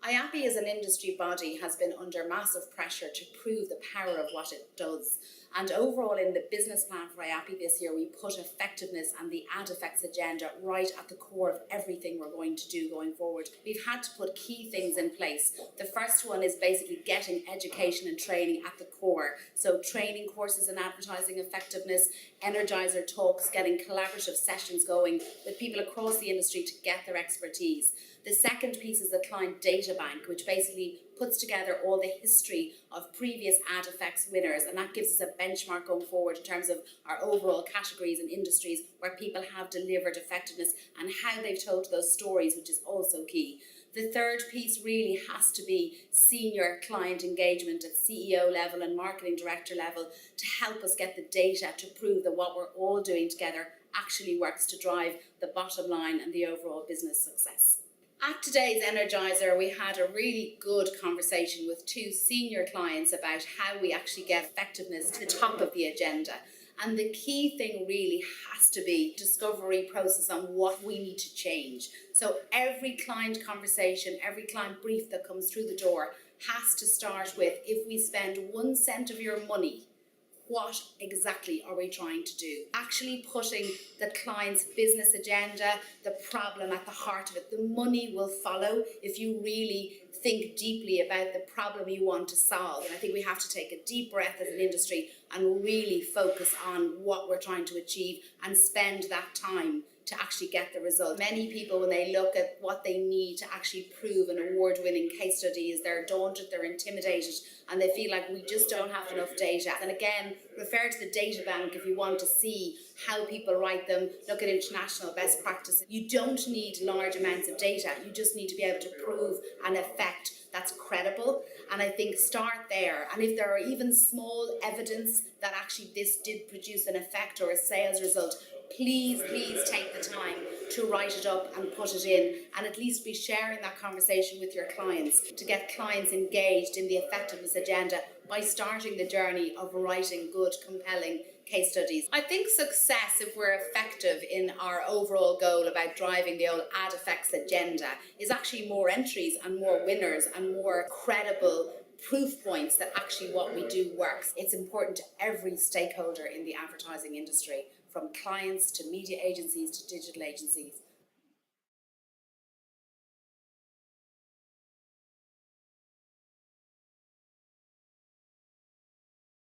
IAPI as an industry body has been under massive pressure to prove the power of what it does. And overall in the business plan for IAPI this year, we put effectiveness and the ADFX agenda right at the core of everything we're going to do going forward. We've had to put key things in place. The first one is basically getting education and training at the core. So training courses in advertising effectiveness, energizer talks, getting collaborative sessions going with people across the industry to get their expertise. The second piece is the client data bank, which basically puts together all the history of previous ADFX winners, and that gives us a benchmark going forward in terms of our overall categories and industries where people have delivered effectiveness and how they've told those stories, which is also key. The third piece really has to be senior client engagement at CEO level and marketing director level to help us get the data to prove that what we're all doing together actually works to drive the bottom line and the overall business success. At today's Energizer, we had a really good conversation with two senior clients about how we actually get effectiveness to the top of the agenda. And the key thing really has to be discovery process on what we need to change. So every client conversation, every client brief that comes through the door has to start with, if we spend 1 cent of your money, what exactly are we trying to do? Actually putting the client's business agenda, the problem at the heart of it. The money will follow if you really think deeply about the problem you want to solve. And I think we have to take a deep breath as an industry and really focus on what we're trying to achieve and spend that time to actually get the result. Many people, when they look at what they need to actually prove an award-winning case study, they're daunted, they're intimidated, and they feel like we just don't have enough data. And again, refer to the data bank if you want to see how people write them, look at international best practices. You don't need large amounts of data, you just need to be able to prove an effect that's credible. And I think start there. And if there are even small evidence that actually this did produce an effect or a sales result, please take the time to write it up and put it in, and at least be sharing that conversation with your clients to get clients engaged in the effectiveness agenda by starting the journey of writing good, compelling case studies. I think success, if we're effective in our overall goal about driving the old ADFX agenda, is actually more entries and more winners and more credible proof points that actually what we do works. It's important to every stakeholder in the advertising industry, from clients to media agencies to digital agencies.